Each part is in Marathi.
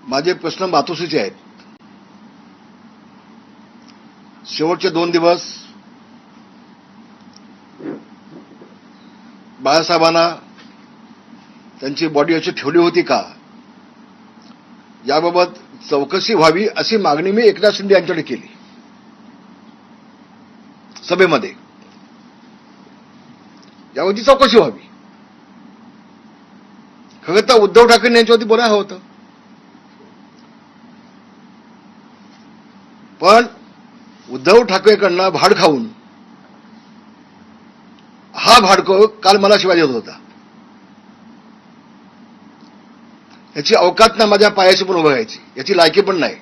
माझे प्रश्न मातोश्रीचे आहेत. शेवटचे 2 दिवस बाळासाहेबांना त्यांची बॉडी अशी ठेवली होती का, याबाबत चौकशी व्हावी अशी मागणी मी एकनाथ शिंदे यांच्याकडे केली सभेमध्ये. यावरची चौकशी व्हावी. खरं तर उद्धव ठाकरे यांच्यावरती बोलायला हवं होतं, पण उद्धव ठाकरेकडनं भाड खाऊन हा भाडको काल मला शिवाय देत होता. याची अवकात ना माझ्या पायाशी पण उभं राहायची, याची लायकी पण नाही,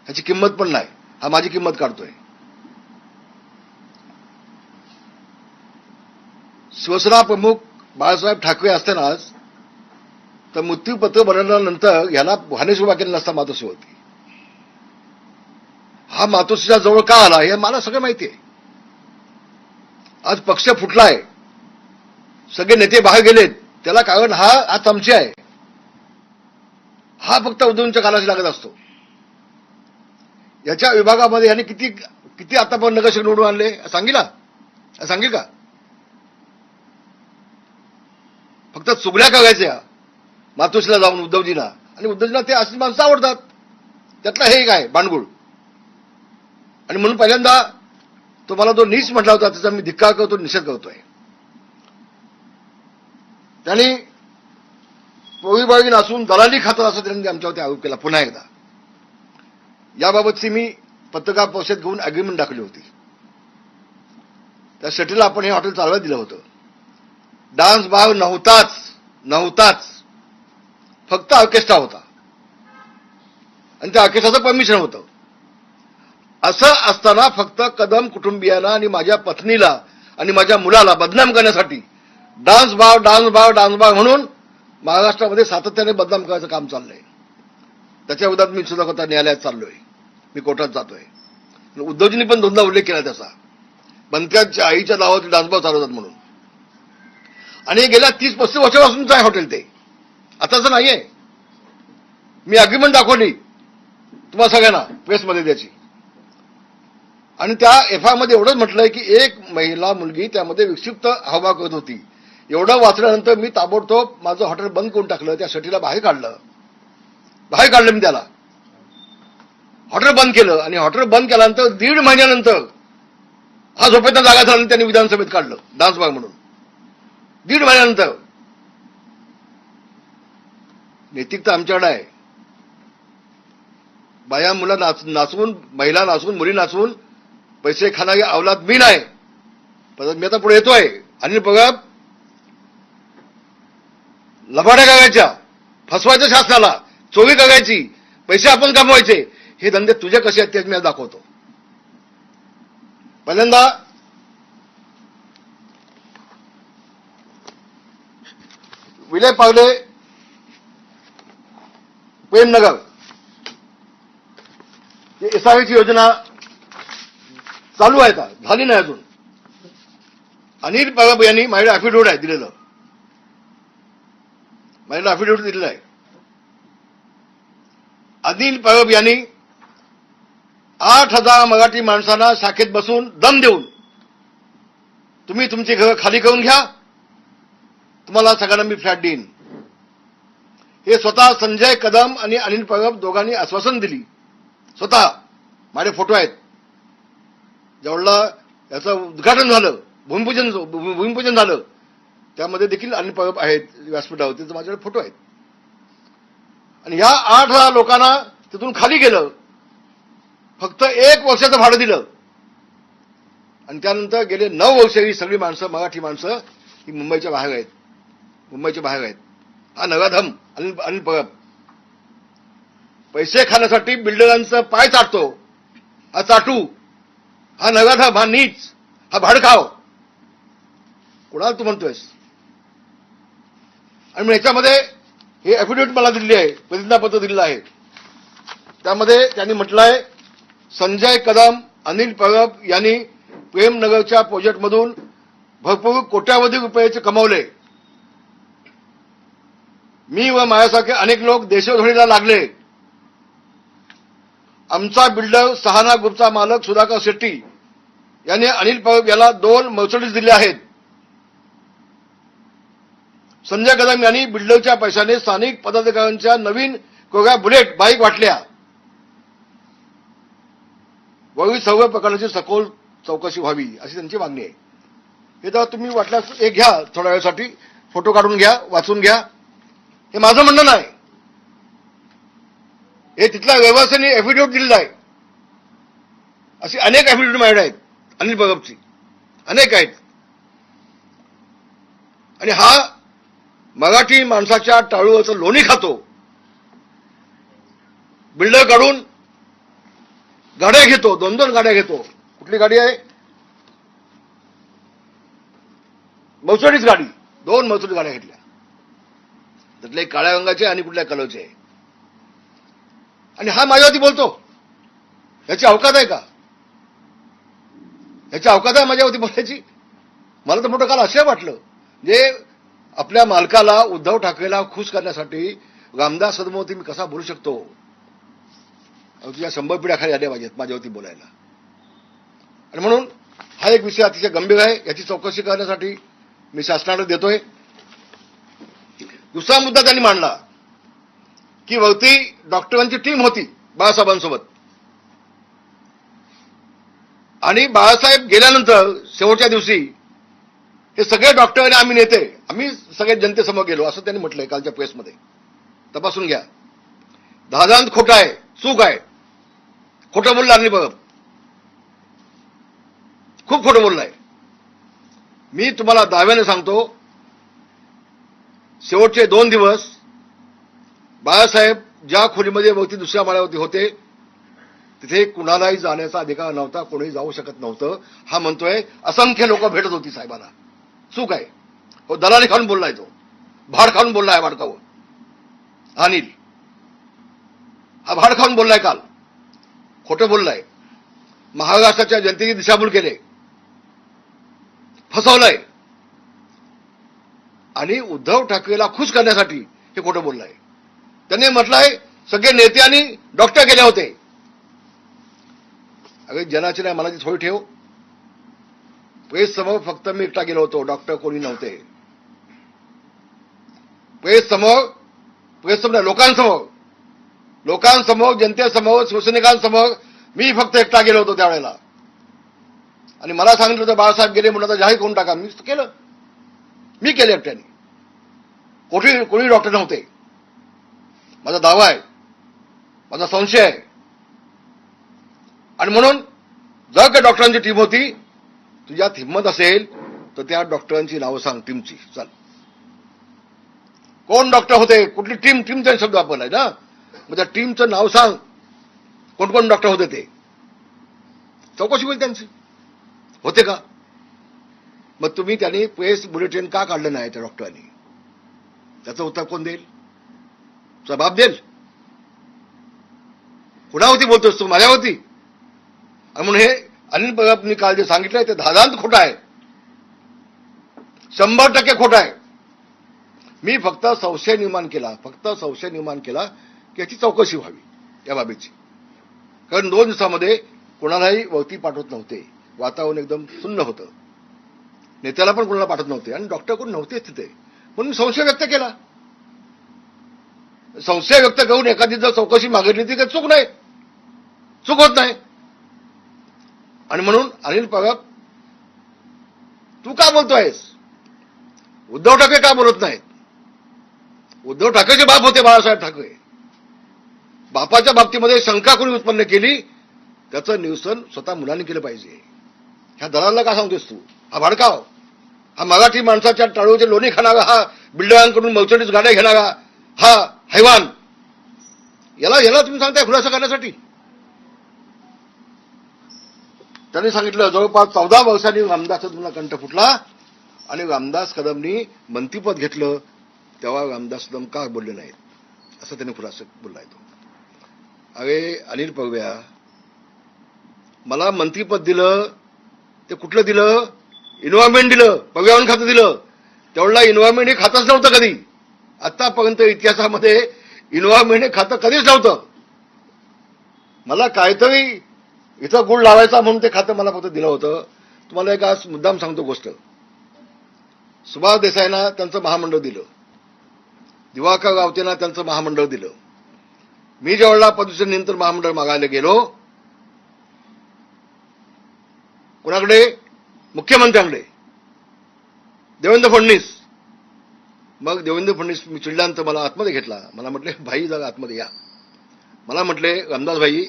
याची किंमत पण नाही. हा माझी किंमत काढतोय. शिवसेना प्रमुख बाळासाहेब ठाकरे असतानाच तर मृत्यूपत्र बनवल्यानंतर ह्याला भानेश उभा केला नसता मातोश्री होती. हा मातोश्रीच्या जवळ का आला हे मला सगळं माहिती आहे. आज पक्ष फुटलाय, सगळे नेते बाहेर गेलेत, त्याला कारण हा चमचे आहे. हा फक्त उद्धवच्या कानाशी लागत असतो. याच्या विभागामध्ये यांनी किती आतापर्यंत नगरसेवक निवडून आणले सांगेल का? फक्त चुगल्या करायच्या मातोश्रीला जाऊन उद्धवजीला, आणि उद्धवजीला ते अशी माणसं आवडतात. त्यातलं हे काय बांडगुळ. आणि म्हणून पहिल्यांदा तो मला जो नीच म्हटला होता त्याचा मी धिक्कार करतो, निषेध करतोय. त्यांनी पोळीबाळी नासून दलाली खातं असं त्यांनी आमच्यावरती आरोप केला. पुन्हा एकदा याबाबतची मी पत्रकार परिषद घेऊन अग्रीमेंट दाखवली होती. त्या शेट्टीला आपण हे हॉटेल चालवायला दिलं होतं. डान्स बार नव्हताच, फक्त ऑर्केस्ट्रा होता आणि त्या ऑर्केस्ट्राचं परमिशन होतं. असं असताना फक्त कदम कुटुंबियांना आणि माझ्या पत्नीला आणि माझ्या मुलाला बदनाम करण्यासाठी डान्स बार म्हणून महाराष्ट्रामध्ये सातत्याने बदनाम करायचं काम चाललंय. त्याच्या विरोधात मी सुद्धा आता न्यायालयात चाललोय, मी कोर्टात जातोय. उद्धवजींनी पण दोनदा उल्लेख केला त्याचा, बंत्यांच्या आईच्या नावावरती डान्स बार चालवतात म्हणून. आणि गेल्या 30-35 वर्षापासूनच आहे हॉटेल ते, आताच नाहीये. मी अग्रीमेंट दाखवली तुम्हाला सगळ्यांना प्रेसमध्ये त्याची. आणि त्या एफआय मध्ये एवढंच म्हटलंय की एक महिला मुलगी त्यामध्ये विक्षिप्त हावभाव करत होती. एवढं वाचल्यानंतर मी ताबडतोब माझं हॉटेल बंद करून टाकलं. त्या शेट्टीला बाहेर काढलं मी त्याला. हॉटेल बंद केलं आणि हॉटेल बंद केल्यानंतर 1.5 महिन्यानंतर हा झोपेतनं जागा झाला आणि त्यांनी विधानसभेत काढलं डान्स बार म्हणून. 1.5 महिन्यानंतर. नैतिकता आमच्याकडे आहे. बाया मुला नाचवून, महिला नाचवून, मुली नाचवून पैसे खाणारी अवलाद मी नाही. परत मी आता पुढे येतोय. अनिल परब लबाड्या करायच्या, फसवायचं शासनाला, चोरी करायची, पैसे आपण कमवायचे, हे धंदे तुझे कसे आहेत ते मी दाखवतो. पहिल्यांदा विलय पावले प्रेमनगर एसआयची योजना चालू आहे का, झाली नाही अजून. अनिल परब यांनी माझ्याकडे अॅफिडेव्हिट आहे दिलेलं, माझ्याकडे अॅफिडेव्हिट दिलेलं आहे. अनिल परब यांनी 8,000 मराठी माणसांना शाखेत बसून दम देऊन तुम्ही तुमची घरं खाली करून घ्या, तुम्हाला सगळ्यांना मी फ्लॅट देईन, हे स्वतः संजय कदम आणि अनिल परब दोघांनी आश्वासन दिली. स्वतः माझे फोटो आहेत. ज्यावेळेला याचं उद्घाटन झालं, भूमिपूजन झालं, त्यामध्ये देखील अनिल परब आहेत व्यासपीठावरती, माझ्याकडे फोटो आहेत. आणि ह्या 8,000 लोकांना तिथून खाली गेलं, फक्त 1 वर्षाचं भाडं दिलं. आणि त्यानंतर गेले 9 वर्ष ही सगळी माणसं, मराठी माणसं ही मुंबईच्या बाहेर आहेत. हा नगाधम अनिल परब पैसे खाण्यासाठी बिल्डरांचं पाय चाटतो. हा चाटू, हा नगाधम, हा नीच, हा भाडखाव. कोणाला तू म्हणतोयस? आणि याच्यामध्ये हे अॅफिडेव्हिट मला दिलेली आहे, प्रतिज्ञापत्र दिलेलं आहे. त्यामध्ये त्यांनी म्हटलंय संजय कदम, अनिल परब यांनी प्रेमनगरच्या प्रोजेक्टमधून भरपूर कोट्यावधी रुपयाचे कमावले. मी व माझ्यासारखे अनेक लोक देशोधडीला लागले. आमचा बिल्डर सहाना ग्रुपचा मालक सुधाकर शेट्टी यांनी अनिल परब याला 2 मर्सिडीज दिले आहेत. संजय कदम यांनी बिल्डरच्या पैशाने स्थानिक पदाधिकाऱ्यांच्या नवीन कोऱ्या बुलेट बाईक वाटल्या. वरील सर्व प्रकारची सखोल चौकशी व्हावी अशी त्यांची मागणी आहे. हे तर तुम्ही वाटल्यास एक घ्या, थोड्या वेळासाठी फोटो काढून घ्या, वाचून घ्या. हे माझं म्हणणं नाही, हे तिथल्या व्यवस्थेने एफिडेव्हिट दिलेलं आहे. अशी अनेक एफिडेव्हिट माझ्याकडे आहेत अनिल परबची, अनेक आहेत. आणि हा मराठी माणसाच्या टाळूचं लोणी खातो. बिल्डर काढून गाड्या घेतो, 2-2 गाड्या घेतो. कुठली गाडी आहे? मर्सिडीज गाडी, 2 मर्सिडीज गाड्या घेतल्या. त्यातल्या काळ्या रंगाचे आणि कुठल्या कलरचे आहे. आणि हा माझ्यावरती बोलतो. याची अवकात आहे का? याची अवकात आहे माझ्यावरती बोलायची? मला तर मोठं काल असं वाटलं, जे आपल्या मालकाला उद्धव ठाकरेला खुश करण्यासाठी रामदास कदमवरती मी कसा बोलू शकतो? तुझ्या 100 पिढ्या खाली आल्या पाहिजेत माझ्यावरती बोलायला. आणि म्हणून हा एक विषय अतिशय गंभीर आहे. याची चौकशी करण्यासाठी मी शासनाकडे देतोय. दुसरा मुद्दा त्यांनी मांडला की वरती डॉक्टरांची टीम होती बाळासाहेबांसोबत, आणि बाळासाहेब गेल्यानंतर शेवटच्या दिवशी हे सगळे डॉक्टर आणि आम्ही नेते, आम्ही सगळे जनतेसमोर गेलो असं त्यांनी म्हटलंय कालच्या प्रेसमध्ये. तपासून घ्या. दादांत खोटं आहे, चूक आहे. खोटं बोलला अनिल परब, खूप खोटं बोललाय. मी तुम्हाला दाव्याने सांगतो, शेवटचे 2 दिवस बाळासाहेब ज्या खोलीमध्ये वरती दुसऱ्या माळ्यावरती होते तिथे कुणालाही जाण्याचा अधिकार नव्हता, कोणीही जाऊ शकत नव्हतं. हा म्हणतोय असंख्य लोक भेटत होती साहेबांना. चूक आहे. हो, दलाली खाऊन बोललाय तो, भाड खाऊन बोललाय भाडकावर. अनिल हा भाड खाऊन बोललाय, काल खोटं बोललाय. महाराष्ट्राच्या जनतेची दिशाभूल केले, फसवलंय. आणि उद्धव ठाकरेला खुश करण्यासाठी हे खोटं बोललाय. त्यांनी म्हटलंय सगळे नेते आणि डॉक्टर गेले होते. अरे जनाची नाही मनाची थोडी ठेव. प्रेस समोर फक्त मी एकटा गेलो होतो, डॉक्टर कोणी नव्हते. प्रेस समोर लोकांसमोर जनतेसमोर शिवसैनिकांसमोर मी फक्त एकटा गेलो होतो त्यावेळेला. आणि मला सांगितलं होतं बाळासाहेब गेले म्हणून आता जाहीर करून टाका. मी केलं, मी केलं एकट्याने. कोणी डॉक्टर नव्हते. माझा दावा आहे, माझा संशय आहे. आणि म्हणून जर का डॉक्टरांची टीम होती, तुझ्यात हिंमत असेल तर त्या डॉक्टरांची नावं सांग टीमची. चल, कोण डॉक्टर होते, कुठली टीम, टीमचा शब्द वापरलाय ना, मग त्या टीमचं नाव सांग. कोण कोण डॉक्टर होते ते चौकशी होईल त्यांची. होते का? मग तुम्ही त्यांनी प्रेस बुलेटिन का काढलं नाही त्या डॉक्टरांनी? त्याचं उत्तर कोण देईल? जबाब देईल? कुणावरती बोलतोस तू? माझ्यावरती? आणि म्हणून हे अनिल परबनी काल जे सांगितलंय ते धादांत खोटं आहे, 100% खोटं आहे. मी फक्त संशय निर्माण केला की याची चौकशी व्हावी या बाबीची. कारण 2 दिवसामध्ये कोणालाही वरती पाठवत नव्हते. वातावरण एकदम सुन्न होतं. नेत्याला पण कोणाला पाठवत नव्हते आणि डॉक्टर कोण नव्हतेच तिथे. म्हणून मी संशय व्यक्त केला. संशय व्यक्त करून एखादी जर चौकशी मागितली ती काही चूक नाही, चूक होत नाही. आणि म्हणून अनिल परब, तू का बोलतोयस? उद्धव ठाकरे का बोलत नाहीत? उद्धव ठाकरेचे बाप होते बाळासाहेब ठाकरे. बापाच्या बाबतीमध्ये शंका कोणी उत्पन्न केली त्याचं निरसन स्वतः मुलांनी केलं पाहिजे. ह्या दलाला का सांगतोस तू? हा भाडकाव, हा मराठी माणसाच्या टाळूचे लोणी खाणारा, हा बिल्डरांकडून मर्सिडीज गाड्या घेणारा हा हैवान, याला तुम्ही सांगताय खुलासा करण्यासाठी? त्यांनी सांगितलं जवळपास 14 वर्षांनी रामदास कदमला कंठ फुटला आणि रामदास कदमनी मंत्रीपद घेतलं तेव्हा रामदास कदम का बोलले नाहीत असं त्यांनी खुलासा बोललाय तो. अरे अनिल परब्या, मला मंत्रीपद दिलं ते कुठलं दिलं? एन्व्हायरमेंट दिलं, पर्यावरण खातं दिलं. तेवढला एन्व्हायरमेंट हे खातंच नव्हतं कधी. आतापर्यंत इतिहासामध्ये एन्व्हायरमेंट हे खातं कधीच नव्हतं. मला काहीतरी इथं गुळ लावायचा म्हणून ते खातं मला फक्त दिलं होतं. तुम्हाला एक आज मुद्दाम सांगतो गोष्ट. सुभाष देसाईंना त्यांचं महामंडळ दिलं, दिवाकर गावतेना त्यांचं महामंडळ दिलं. मी ज्यावेळेला पदवीनंतर महामंडळ मागायला गेलो कोणाकडे, मुख्यमंत्र्यांकडे, देवेंद्र फडणवीस. मग देवेंद्र फडणवीस मी चिडल्यानंतर मला आतमध्ये घेतला. मला म्हटले भाई जागा आतमध्ये या. मला म्हटले रामदास भाई,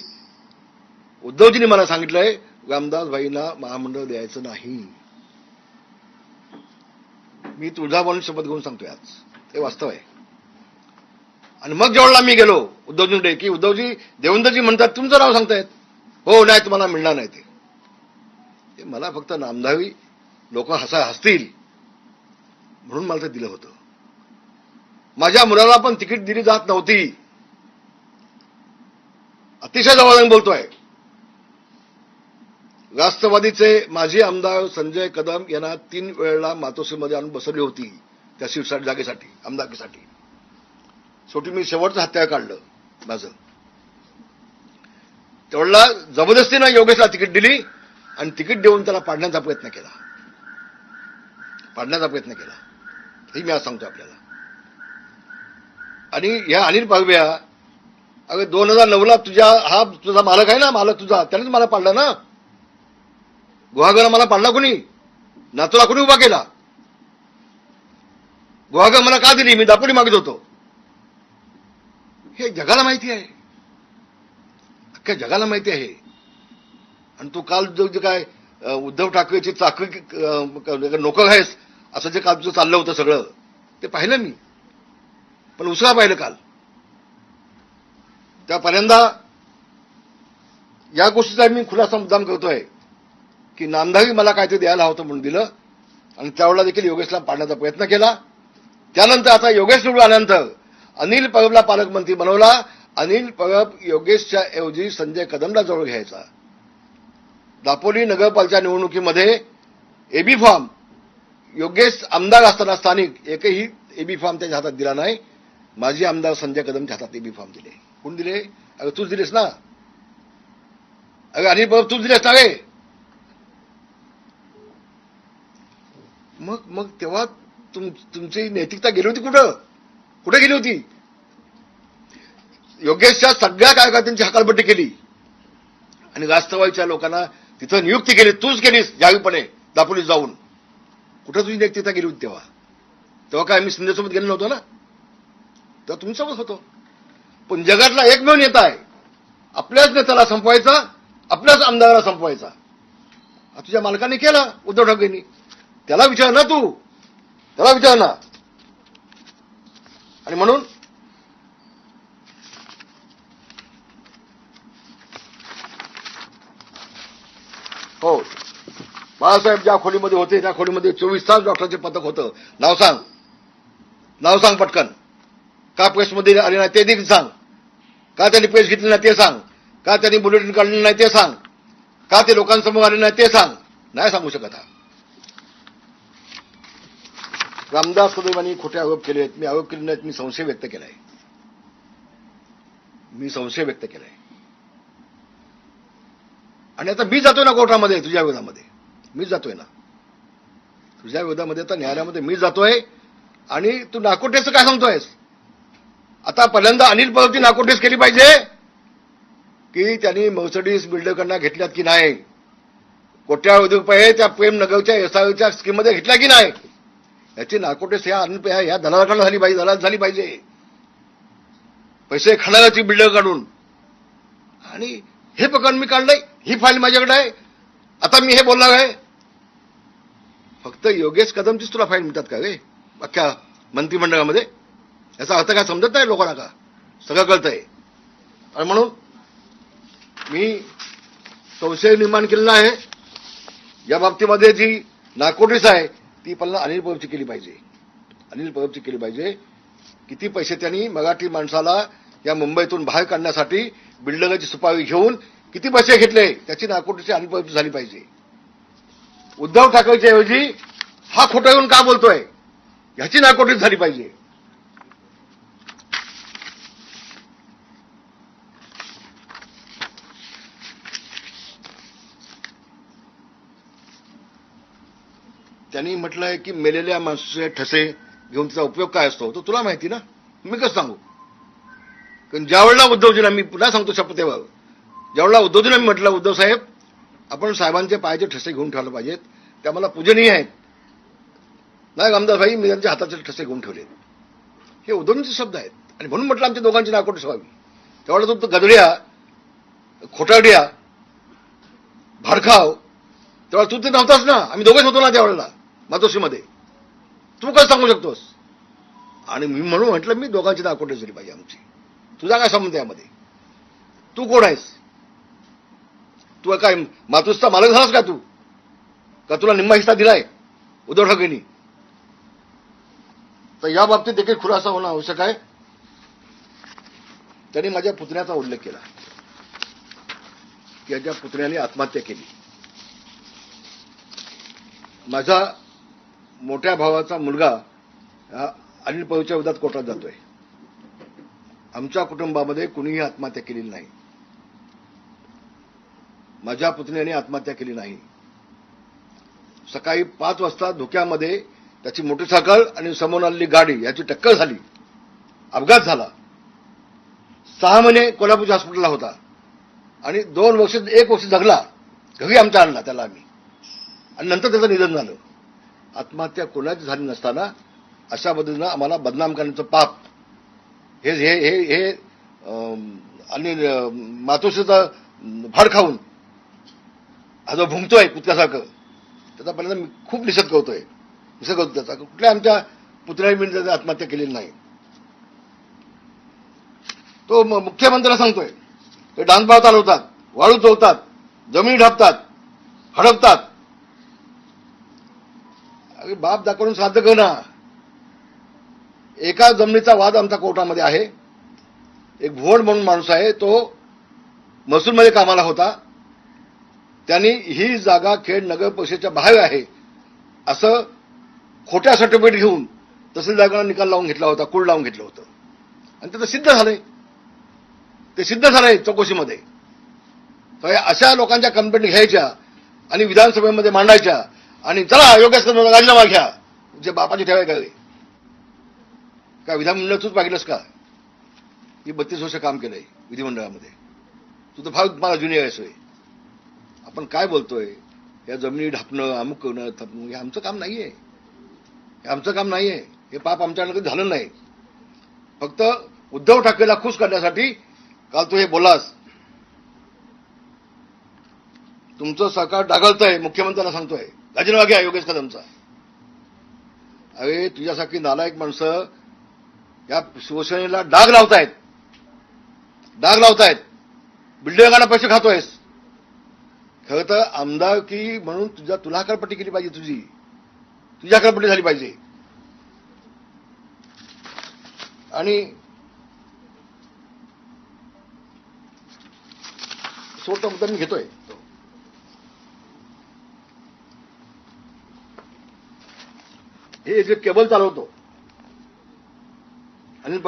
उद्धवजींनी मला सांगितलंय रामदास भाईंना महामंडळ द्यायचं नाही. मी तुळजाभवानी शपथ घेऊन सांगतोय आज, ते वास्तव आहे. आणि मग ज्यावेळेला मी गेलो उद्धवजींकडे की उद्धवजी, देवेंद्रजी म्हणतात तुमचं नाव सांगतायत, हो नाही तुम्हाला मिळणार नाही. ते मला फक्त नामधावी लोक हसतील म्हणून मला ते दिलं होतं. माझ्या मुलाला पण तिकीट दिली जात नव्हती. अतिशय जवळून बोलतोय. राष्ट्रवादीचे माजी आमदार संजय कदम यांना 3 वेळेला मातोश्रीमध्ये आणून बसवली होती त्या सीट जागेसाठी, आमदारकीसाठी. शेवटी मी शेवटचं हत्या काढलं माझं. त्यावेळेला जबरदस्तीनं योगेशला तिकीट दिली आणि तिकीट देऊन त्याला पाडण्याचा प्रयत्न केला. हे मी आज सांगतो आपल्याला. आणि ह्या अनिल पागव्या, अगं 2009ला तुझा मालक आहे ना, मालक तुझा, त्यानेच मला पाडला ना. गुहागरला मला पाडला कोणी? नातूला कोणी उभा केला? गुहागर मला का दिली? मी दापोली मागत होतो. हे जगाला माहिती आहे, अख्ख्या जगाला माहिती आहे. आणि तू काल जो काय उद्धव ठाकरेची चाकरी नोकर आहेस असं जे काल तुझं चाललं होतं सगळं, ते पाहिलं मी. पण उसळा पाहिलं काल. त्या पहिल्यांदा या गोष्टीचा मी खुलासा मुद्दाम करतोय की नामधावी मला काहीतरी द्यायला हवं म्हणून दिलं. आणि त्यावेळेला देखील योगेशला पाडण्याचा प्रयत्न केला. त्यानंतर आता योगेश निवडून आल्यानंतर अनिल परबला पालकमंत्री बनवला. अनिल परब योगेशच्या ऐवजी संजय कदमला जवळ घ्यायचा. दापोली नगरपालिका निवडणुकीमध्ये एबी फॉर्म योगेश आमदार असताना स्थानिक एकही एबी फॉर्म त्याच्या हातात दिला नाही. माजी आमदार संजय कदमच्या हातात एबी फॉर्म दिले. कोण दिले? अगं तूच दिलेस ना. अगं अनिल परब तूच दिलेस ना रे. मग तेव्हा तुमची नैतिकता गेली होती कुठे गेली होती? योगेशच्या सगळ्या कार्यकर्त्यांची हकालपट्टी केली आणि राष्ट्रवादीच्या लोकांना तिथं नियुक्ती केली. तूच केलीस जाहीरपणे दापोलीत जाऊन. कुठं तुझी नैतिकता गेली होती तेव्हा काय मी शिंदेसोबत गेलो नव्हतो ना, तेव्हा तुमच्यासोबत होतो. पण जगातला एकमेव नेता आहे, आपल्याच नेत्याला संपवायचा, आपल्याच आमदाराला संपवायचा. तुझ्या मालकाने केला उद्धव ठाकरेंनी. त्याला विचार ना, त्याला विचार ना. आणि म्हणून हो, बाळासाहेब ज्या खोलीमध्ये होते त्या खोलीमध्ये 24 तास डॉक्टरचे पथक होतं. नाव सांग पटकन. का प्रेसमध्ये आले नाही ते देखील सांग. का त्यांनी प्रेस घेतली नाही ते सांग. का त्यांनी बुलेटिन काढले नाही ते सांग. का ते लोकांसमोर आले नाही ते सांग. नाही सांगू शकत. रामदास कदमांनी खोटे आरोप केले आहेत. मी आरोप केले नाहीत, मी संशय व्यक्त केलाय. आणि आता मी जातोय ना कोर्टामध्ये तुझ्या विरोधामध्ये. मीच जातोय ना तुझ्या विरोधामध्ये. आता न्यायालयामध्ये मी जातोय. आणि तू नाकोटेचं काय सांगतोयस? आता पहिल्यांदा अनिल परबची नाकोटेस केली पाहिजे की त्यांनी मर्सिडीज बिल्डरकडनं घेतल्यात की नाही. कोट्यावधी रुपये त्या प्रेमनगरच्या एसआयच्या स्कीममध्ये घेतल्या की नाही याची नाकोटेस या दलालाकडनं झाली पाहिजे. पैसे खाणाऱ्याची बिल्डर काढून. आणि हे प्रकरण मी काढलंय, ही फाईल माझ्याकडे आहे. आता मी हे बोलणार आहे. फक्त योगेश कदमचीच तुला फाईल मिळतात का रे अख्ख्या मंत्रिमंडळामध्ये? याचा अर्थ काय समजत नाही लोकांना का? सगळं कळतंय. आणि म्हणून मी संशय निर्माण केलेला आहे. या बाबतीमध्ये जी नाकोटीस आहे ती पहिला अनिल परबची केली पाहिजे. किती पैसे त्यांनी मराठी माणसाला या मुंबईतून बाहेर काढण्यासाठी बिल्डरची सुपारी घेऊन किती पैसे घेतले त्याची नाकोटीची अनिल परबची झाली पाहिजे. उद्धव ठाकरेच्या ऐवजी हा खोटं येऊन का बोलतोय ह्याची नाकोटीच झाली पाहिजे. त्यांनी म्हटलंय की मेलेल्या माणसाचे ठसे घेऊन त्याचा उपयोग काय असतो तो तुला माहिती ना, मी कसं सांगू. कारण ज्यावेळेला उद्धवजींना मी पुन्हा सांगतो शपथेवर, ज्यावेळेला उद्धवजींना मी म्हटलं उद्धव साहेब आपण साहेबांचे पायाचे ठसे घेऊन ठेवले पाहिजेत, त्या मला पूजनीय आहेत, नाही रामदास भाई मी त्यांच्या हाताचे ठसे घेऊन ठेवले, हे उद्धवजींचे शब्द आहेत. आणि म्हणून म्हटलं आमच्या दोघांची नाकोट व्हावी. त्यावेळेला तो गदड्या खोटारड्या भाडखाव तेव्हा तू ते नव्हताच ना, आम्ही दोघेच होतो ना त्यावेळेला मातोश्रीमध्ये, तू काय सांगू शकतोस. आणि मी म्हणून म्हटलं मी दोघांची नाकोट झाली पाहिजे आमची, तुझा काय संबंध यामध्ये, तू कोण आहेस, तू काय मातोश्रीचा मालक झालास का, तू का तुला निम्मा हिस्सा दिलाय उद्धव ठाकरेंनी. तर या बाबतीत देखील खुलासा होणं आवश्यक आहे. त्यांनी माझ्या पुतण्याचा उल्लेख केला की याच्या पुतण्याने आत्महत्या केली. माझा मोठ्या भावाचा मुलगा अनिल पवारच्या विरोधात कोर्टात जातोय. आमच्या कुटुंबामध्ये कुणीही आत्महत्या केलेली नाही, माझ्या पुतण्याने आत्महत्या केली नाही. सकाळी 5 वाजता धुक्यामध्ये त्याची मोटरसायकल आणि समोर आलेली गाडी याची टक्कर झाली, अपघात झाला. 6 महिने कोल्हापूर हॉस्पिटलला होता आणि 1 वर्ष जगला. घरी आमच्या आणला त्याला आम्ही, आणि नंतर त्याचं निधन झालं. आत्महत्या कोणाची झाली नसताना अशा पद्धतीनं आम्हाला बदनाम करण्याचं पाप हे हे हे हे आणि मातोश्रीचा भाड खाऊन हा जो भुंकतोय कुत्र्यासारखं, त्याचा पहिल्यांदा मी खूप निषेध करतोय. निषेध करतो त्याचा. कुठल्या आमच्या पुतण्याने मी त्याची आत्महत्या केलेली नाही. तो मुख्यमंत्र्याला सांगतोय हे डान्सबार चालवतात, वाळू चोरतात, जमिनी ढापतात, हडपतात. अरे बाप दाखवून साध्य कर ना. एका जमिनीचा वाद आमचा कोर्टामध्ये आहे. एक भोंड म्हणून माणूस आहे, तो महसूलमध्ये कामाला होता. त्यांनी ही जागा खेड नगर परिषदेच्या बाहेर आहे असं खोट्या सर्टिफिकेट घेऊन तहसीलदारांना निकाल लावून घेतला होता, कुळ लावून घेतलं होतं. आणि ते सिद्ध झालंय, ते सिद्ध झालंय चौकशीमध्ये. तर अशा लोकांच्या कंप्लेंट घ्यायच्या आणि विधानसभेमध्ये मांडायच्या आणि चला योगेश राजीनामा घ्या, जे बापाची ठेवाय काय काय विधानमंडळ तूच पाहिलंस का. मी 32 वर्ष काम केलंय विधिमंडळामध्ये, तू तर फार मला ज्युनियर आहेस. आपण काय बोलतोय, या जमिनी ढापणं, अमुक करणं, थपणं, हे आमचं काम नाहीये, हे आमचं काम नाहीये. हे पाप आमच्याकडे झालं नाही. फक्त उद्धव ठाकरेला खुश करण्यासाठी काल तू हे बोलास. तुमचं सरकार डागळतंय, मुख्यमंत्र्यांना सांगतोय राजीनामा घ्या योगेश कदमचा. अरे तुझ्यासारखी नालायक माणसं या शिवसेनेला डाग लावतायत, डाग लावतायत. बिल्डरांना पैसे खातोयस. खरं तर आमदारकी म्हणून तुला हकालपट्टी केली पाहिजे, तुझी हकालपट्टी झाली पाहिजे. आणि शेवटचा मुद्दा मी घेतोय, हे जे केबल चालवतो अनिल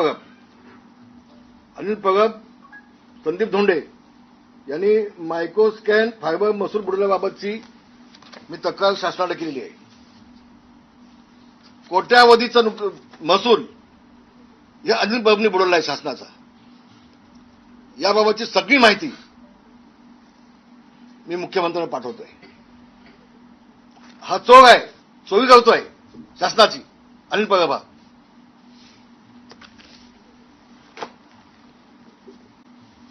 पगब, संदीप धोंडे यांनी मायक्रोस्कॅन फायबर महसूल बुडवल्याबाबतची मी तक्रार शासनाला केलेली आहे. कोट्यावधीचं महसूल हे अनिल पगबनी बुडवला आहे शासनाचा. याबाबतची सगळी माहिती मी मुख्यमंत्र्यांना पाठवतोय. हा चोर आहे, चोरी करतोय शासनाची अनिल पगब.